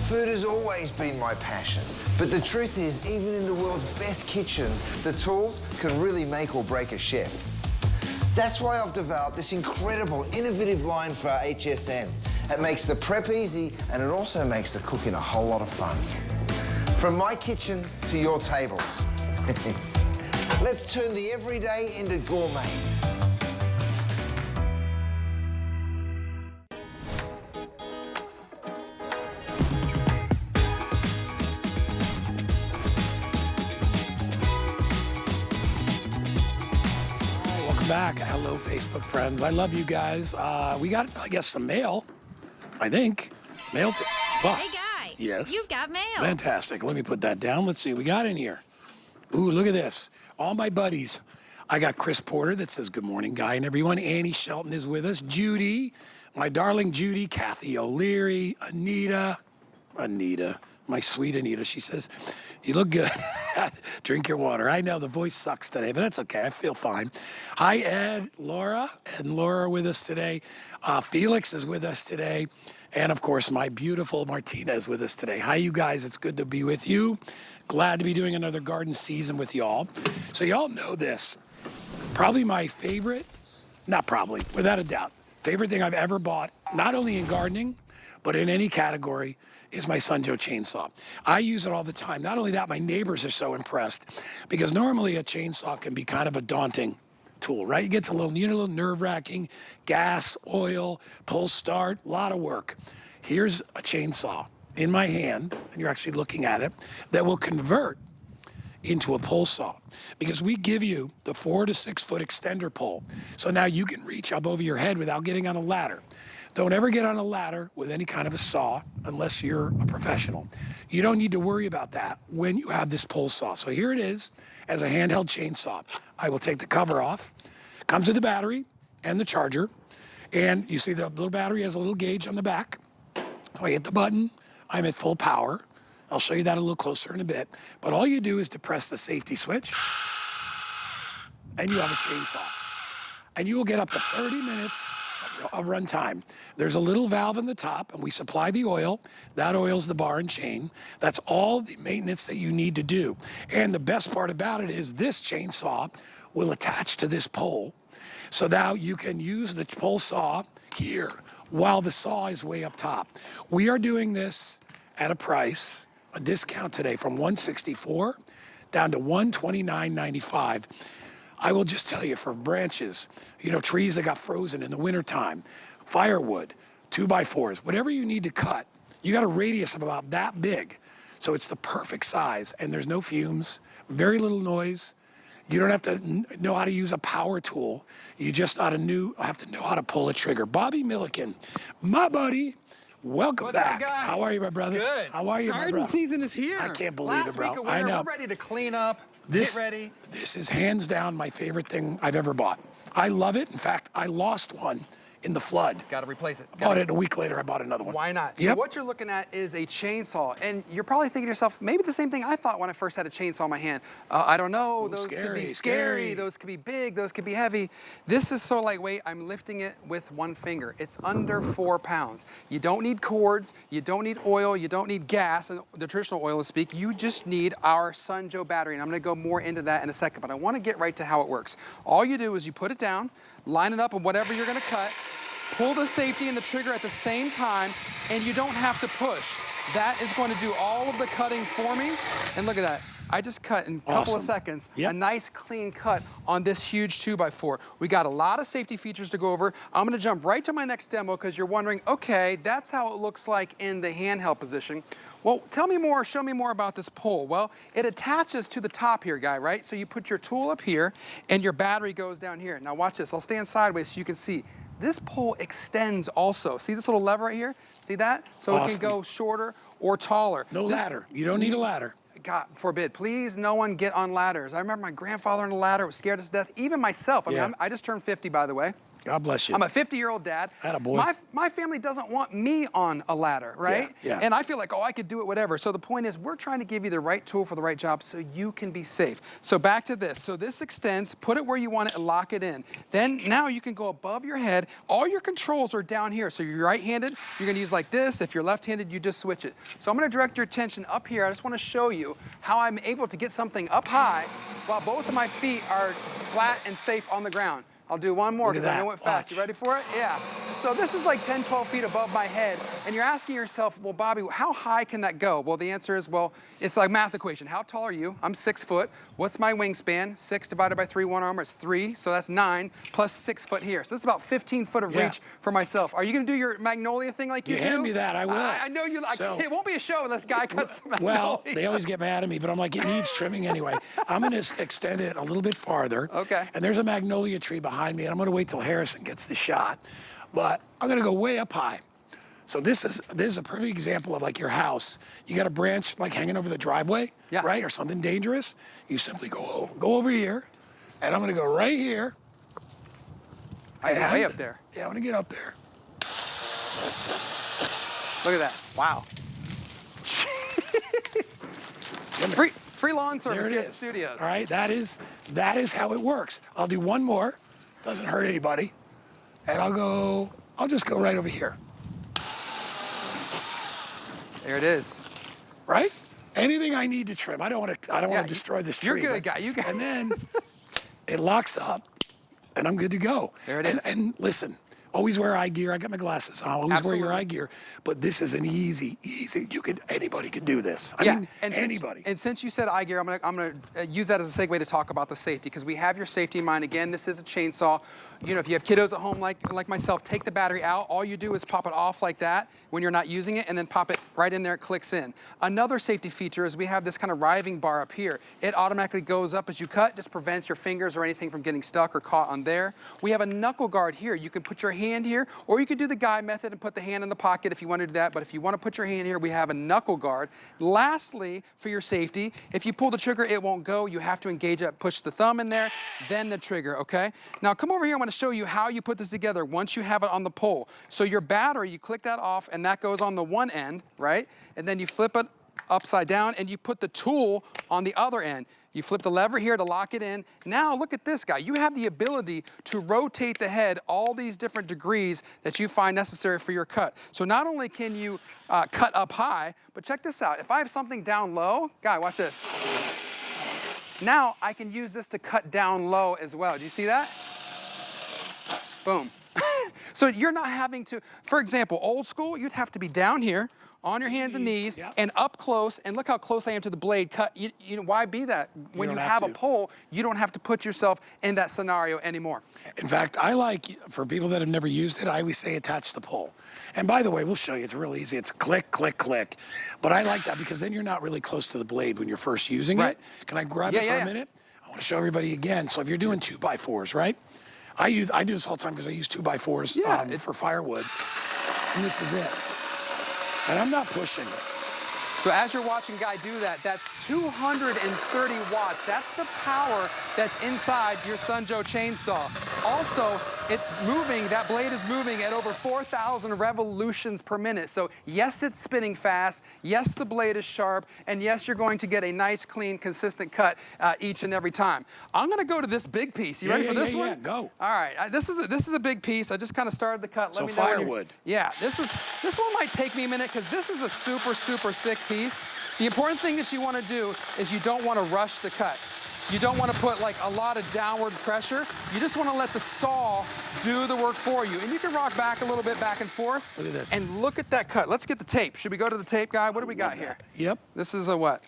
Food has always been my passion, but the truth is, even in the world's best kitchens, the tools can really make or break a chef. That's why I've developed this incredible, innovative line for HSN. It makes the prep easy, and it also makes the cooking a whole lot of fun. From my kitchens to your tables. Let's turn the everyday into gourmet. Back. Hello, Facebook friends. I love you guys. We got, I guess, some mail. I think. Mail. Oh. Hey, Guy. Yes. You've got mail. Fantastic. Let me put that down. Let's see what we got in here. Ooh, look at this. All my buddies. I got Chris Porter that says, good morning, Guy and everyone. Annie Shelton is with us. Judy, my darling Judy. Kathy O'Leary. Anita, my sweet Anita. She says, you look good. Drink your water. I know the voice sucks today, but that's okay. I feel fine. Hi, Ed, Laura, and Laura are with us today. Felix is with us today. And, of course, my beautiful Martina is with us today. Hi, you guys. It's good to be with you. Glad to be doing another garden season with y'all. So y'all know this. Probably my favorite, not probably, without a doubt, favorite thing I've ever bought, not only in gardening, but in any category, is my Sunjo chainsaw. I use it all the time. Not only that, my neighbors are so impressed because normally a chainsaw can be kind of a daunting tool, right? You get to a little nerve-wracking, gas, oil, pull start, a lot of work. Here's a chainsaw in my hand, and you're actually looking at it, that will convert into a pole saw because we give you the 4 to 6 foot extender pole. So now you can reach up over your head without getting on a ladder. Don't ever get on a ladder with any kind of a saw unless you're a professional. You don't need to worry about that when you have this pole saw. So here it is as a handheld chainsaw. I will take the cover off. Comes with the battery and the charger. And you see the little battery has a little gauge on the back. I hit the button. I'm at full power. I'll show you that a little closer in a bit. But all you do is depress the safety switch and you have a chainsaw. And you will get up to 30 minutes of run time. There's a little valve in the top, and we supply the oil. That oil's the bar and chain. That's all the maintenance that you need to do. And the best part about it is this chainsaw will attach to this pole. So now you can use the pole saw here while the saw is way up top. We are doing this at a price, a discount today from $164 down to $129.95. I will just tell you, for branches, trees that got frozen in the wintertime, firewood, 2x4s, whatever you need to cut, you got a radius of about that big. So it's the perfect size, and there's no fumes, very little noise. You don't have to know how to use a power tool. You just have to know how to pull a trigger. Bobby Milliken, my buddy, welcome back. Up, guy? How are you, my brother? Good. How are you, my brother? Garden season is here. I can't believe it, bro. Last week of I winter, know. we're ready to clean up, This, get ready. This is hands down my favorite thing I've ever bought. I love it. In fact, I lost one in the flood. Got to replace it. Bought it a week later. I bought another one. Why not? Yep. So what you're looking at is a chainsaw, and you're probably thinking to yourself, maybe the same thing I thought when I first had a chainsaw in my hand. I don't know. Ooh, those could be scary. scary. Those could be big. Those could be heavy. This is so lightweight. I'm lifting it with one finger. It's under 4 pounds. You don't need cords. You don't need oil. You don't need gas, and the traditional oil to speak. You just need our Sunjo battery, and I'm going to go more into that in a second. But I want to get right to how it works. All you do is you put it down, line it up with whatever you're going to cut. Pull the safety and the trigger at the same time, and you don't have to push. That is going to do all of the cutting for me. And look at that. I just cut in a couple of seconds, a nice clean cut on this huge 2x4. We got a lot of safety features to go over. I'm gonna jump right to my next demo because you're wondering, okay, that's how it looks like in the handheld position. Well, tell me more, show me more about this pole. Well, it attaches to the top here, Guy, right? So you put your tool up here and your battery goes down here. Now watch this, I'll stand sideways so you can see. This pole extends also. See this little lever right here? See that? So it can go shorter or taller. No ladder. You don't need a ladder. God forbid, please no one get on ladders. I remember my grandfather on a ladder was scared us to death, even myself. I mean, I just turned 50, by the way. God bless you. I'm a 50-year-old dad. Attaboy. My family doesn't want me on a ladder, right? Yeah. And I feel like, oh, I could do it, whatever. So the point is, we're trying to give you the right tool for the right job so you can be safe. So back to this. So this extends, put it where you want it and lock it in. Then now you can go above your head. All your controls are down here. So you're right-handed, you're gonna use like this. If you're left-handed, you just switch it. So I'm gonna direct your attention up here. I just wanna show you how I'm able to get something up high while both of my feet are flat and safe on the ground. I'll do one more because I know it fast. You ready for it? Yeah. So this is like 10, 12 feet above my head. And you're asking yourself, well, Bobby, how high can that go? Well, the answer is, well, it's like math equation. How tall are you? I'm 6 foot. What's my wingspan? 6 divided by 3, one arm is 3. So that's 9 plus 6 foot here. So it's about 15 foot of reach for myself. Are you going to do your magnolia thing like you do? Hand me that, I will. I know you. So, it won't be a show unless Guy cuts the magnolia. Well, they always get mad at me, but I'm like, it needs trimming anyway. I'm going to extend it a little bit farther. Okay. And there's a magnolia tree behind me, and I'm going to wait till Harrison gets the shot. But I'm going to go way up high. So this is a perfect example of like your house. You got a branch like hanging over the driveway, right, or something dangerous. You simply go over here, and I'm going to go right here. Way up there. Yeah, I'm going to get up there. Look at that. Wow. Free lawn service here at the studios. All right, that is how it works. I'll do one more. Doesn't hurt anybody. And I'll just go right over here. There it is. Right? Anything I need to trim. I don't want to destroy this tree. You're good, Guy. You got it. And then it locks up, and I'm good to go. There it is. And listen, always wear eye gear. I got my glasses on. Always wear your eye gear. But this is an easy. Anybody could do this. I mean, anybody. Since you said eye gear, I'm gonna use that as a segue to talk about the safety, because we have your safety in mind. Again, this is a chainsaw. You know, if you have kiddos at home like myself, take the battery out. All you do is pop it off like that when you're not using it, and then pop it right in there. It clicks in. Another safety feature is we have this kind of riving bar up here. It automatically goes up as you cut, just prevents your fingers or anything from getting stuck or caught on there. We have a knuckle guard here. You can put your hand here, or you could do the Guy method and put the hand in the pocket if you want to do that. But if you want to put your hand here, we have a knuckle guard. Lastly, for your safety, if you pull the trigger, it won't go. You have to engage it, push the thumb in there, then the trigger, okay? Now come over here. I'm going to show you how you put this together once you have it on the pole. So your battery, you click that off, and that goes on the one end, right? And then you flip it upside down, and you put the tool on the other end. You flip the lever here to lock it in. Now look at this, Guy. You have the ability to rotate the head all these different degrees that you find necessary for your cut. So not only can you cut up high, but check this out. If I have something down low, Guy, watch this. Now I can use this to cut down low as well. Do you see that? Boom. So you're not having to, for example, old school, you'd have to be down here on your hands and knees and up close, and look how close I am to the blade cut. You know, why be that? When you have a pole, you don't have to put yourself in that scenario anymore. In fact, I like, for people that have never used it, I always say attach the pole. And by the way, we'll show you, it's real easy. It's click, click, click. But I like that because then you're not really close to the blade when you're first using it. Can I grab it for a minute? I want to show everybody again. So if you're doing 2x4s, right? I do this all the time because I use 2x4s for firewood. And this is it. And I'm not pushing it. So as you're watching Guy do that, that's 230 watts. That's the power that's inside your Sun Joe chainsaw. Also, it's moving, that blade is moving at over 4,000 revolutions per minute. So yes, it's spinning fast. Yes, the blade is sharp. And yes, you're going to get a nice, clean, consistent cut each and every time. I'm gonna go to this big piece. You ready for this one? Yeah, go. All right, this is a big piece. I just kind of started the cut. Let me know firewood. Yeah, this one might take me a minute because this is a super, super thick piece. The important thing that you want to do is you don't want to rush the cut. You don't want to put like a lot of downward pressure. You just want to let the saw do the work for you. And you can rock back a little bit back and forth. Look at this. And look at that cut. Let's get the tape. Should we go to the tape, Guy? What do we got here? Yep. This is a what?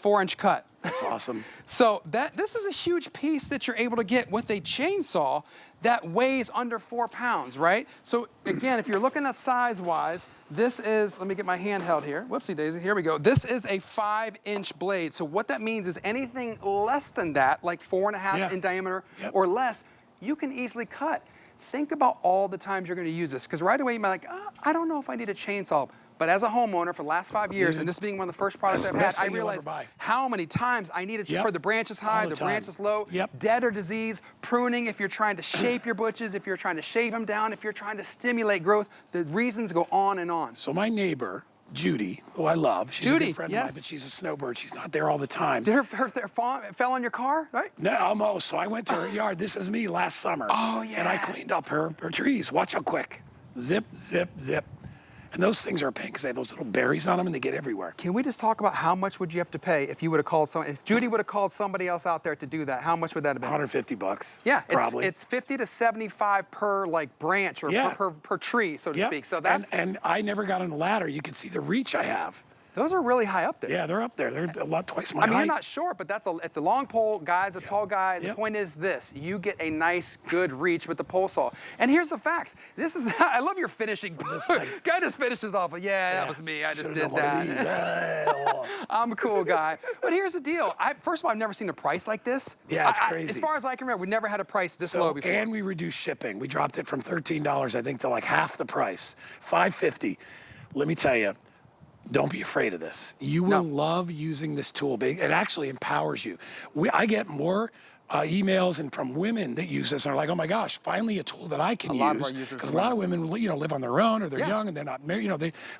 4-inch cut. That's awesome. So this is a huge piece that you're able to get with a chainsaw that weighs under 4 pounds, right? So again, if you're looking at size-wise, this is, let me get my hand held here. Whoopsie daisy, here we go. This is a 5-inch blade. So what that means is anything less than that, like 4.5 in diameter or less, you can easily cut. Think about all the times you're gonna use this, because right away you might be like, I don't know if I need a chainsaw. But as a homeowner for the last 5 years, and this being one of the first products I've had, best I thing you'll ever realized buy. how many times I needed to, for the branches high, All the the time. branches low, Yep. dead or disease, pruning if you're trying to shape your bushes, if you're trying to shave them down, if you're trying to stimulate growth, the reasons go on and on. So my neighbor, Judy, who I love, she's a Judy, good friend of mine, yes. but she's a snowbird. She's not there all the time. Did her fell on your car, right? No, almost. So I went to her yard. This is me last summer. Oh, yeah. And I cleaned up her trees. Watch how quick. Zip, zip, zip. And those things are a pain because they have those little berries on them and they get everywhere. Can we just talk about how much would you have to pay if you would have called someone, if Judy would have called somebody else out there to do that, how much would that have been? $150. Yeah, probably. it's 50 to 75 per like branch or per tree, so to speak. So that's and I never got on a ladder. You can see the reach I have. those are really high up there. Yeah, they're up there. They're a lot twice my I mean, height. you're not short, but it's a long pole. Guy's a tall guy. The Yep. point is this: you get a nice, good reach with the pole saw. And here's the facts. This is I love your finishing. Guy just finishes off. Yeah, that was me. I just did that. I'm a cool guy. But here's the deal. First of all, I've never seen a price like this. Yeah, it's crazy. As far as I can remember, we never had a price this low before. And we reduced shipping. We dropped it from $13, I think, to like half the price, $5.50. Let me tell you, don't be afraid of this. You will love using this tool. It actually empowers you. I get more emails and from women that use this and are like, oh my gosh, finally a tool that I can use. Because a lot of women, live on their own or they're young and they're not married.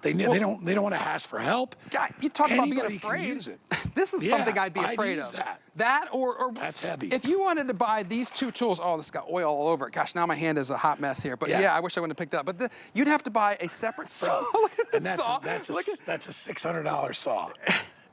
They don't want to ask for help. God, you talk about being Anybody afraid. can use it. This is something I'd be afraid use of. that. Or That's heavy. If you wanted to buy these two tools, oh, this got oil all over it. Gosh, now my hand is a hot mess here. But yeah, I wish I wouldn't have picked that up. But you'd have to buy a separate saw. And that's a $600 saw.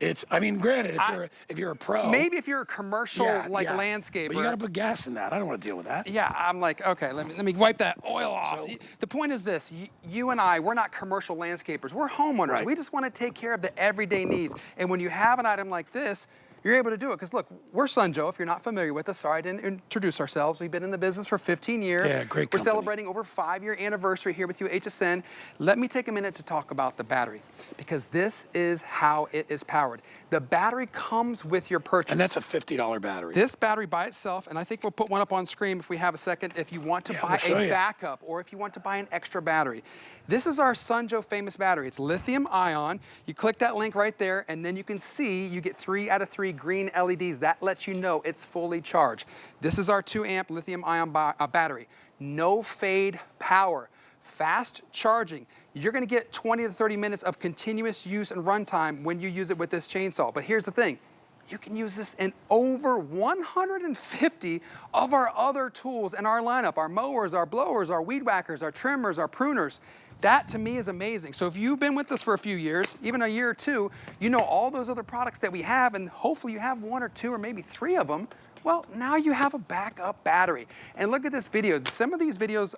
Granted, if you're a pro, maybe if you're a commercial landscaper, but you got to put gas in that. I don't want to deal with that. Yeah, I'm like, okay, let me wipe that oil off. The point is this: you and I, we're not commercial landscapers. We're homeowners. Right. We just want to take care of the everyday needs. And when you have an item like this, you're able to do it. Because look, we're Sunjoe. If you're not familiar with us, sorry I didn't introduce ourselves. We've been in the business for 15 years. Yeah, great We're company. celebrating over 5-year anniversary here with you, HSN. Let me take a minute to talk about the battery, because this is how it is powered. The battery comes with your purchase. And that's a $50 battery. This battery by itself, and I think we'll put one up on screen if we have a second, if you want to buy a backup or if you want to buy an extra battery. This is our Sunjoe famous battery. It's lithium ion. You click that link right there, and then you can see you get 3 out of 3 green LEDs. That lets you know it's fully charged. This is our 2-amp lithium ion battery. No fade power. Fast charging. You're going to get 20 to 30 minutes of continuous use and runtime when you use it with this chainsaw. But here's the thing. You can use this in over 150 of our other tools in our lineup. Our mowers, our blowers, our weed whackers, our trimmers, our pruners. That to me is amazing. So if you've been with us for a few years, even a year or two, you know all those other products that we have, and hopefully you have 1 or 2 or maybe 3 of them. Well, now you have a backup battery. And look at this video. Some of these videos,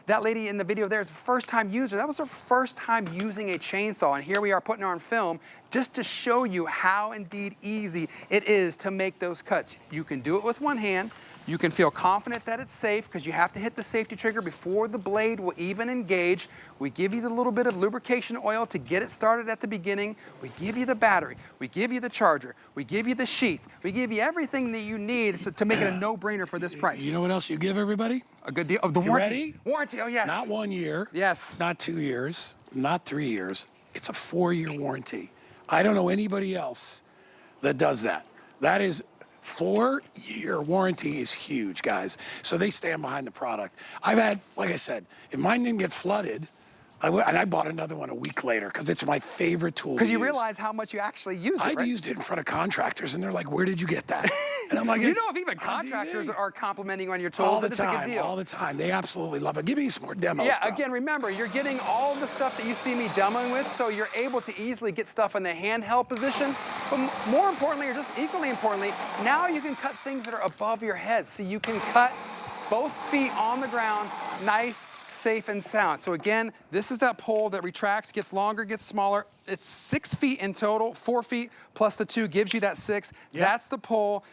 that lady in the video there is a first-time user. That was her first time using a chainsaw. And here we are putting her on film just to show you how indeed easy it is to make those cuts. You can do it with one hand. You can feel confident that it's safe because you have to hit the safety trigger before the blade will even engage. We give you the little bit of lubrication oil to get it started at the beginning. We give you the battery. We give you the charger. We give you the sheath. We give you everything that you need to make it a no-brainer for this price. You know what else you give everybody? A good deal. Oh, the warranty. Ready? Warranty, oh yes. Not 1 year. Yes. Not 2 years. Not 3 years. It's a 4-year warranty. I don't know anybody else that does that. That is 4-year warranty is huge, guys. So they stand behind the product. I've had, like I said, if mine didn't get flooded, and I bought another one a week later because it's my favorite tool. Because you realize how much you actually use it, right? I've used it in front of contractors, and they're like, "Where did you get that?" And I'm like, you know, if even contractors are complimenting on your tools, it's a good deal. All the time. They absolutely love it. Give me some more demos. Yeah, bro. again, remember, you're getting all the stuff that you see me demoing with, so you're able to easily get stuff in the handheld position. But more importantly, or just equally importantly, now you can cut things that are above your head. So you can cut both feet on the ground, nice, safe and sound. So again, this is that pole that retracts, gets longer, gets smaller. It's 6 feet in total. 4 feet plus the 2 gives you that 6. Yep. That's the pole.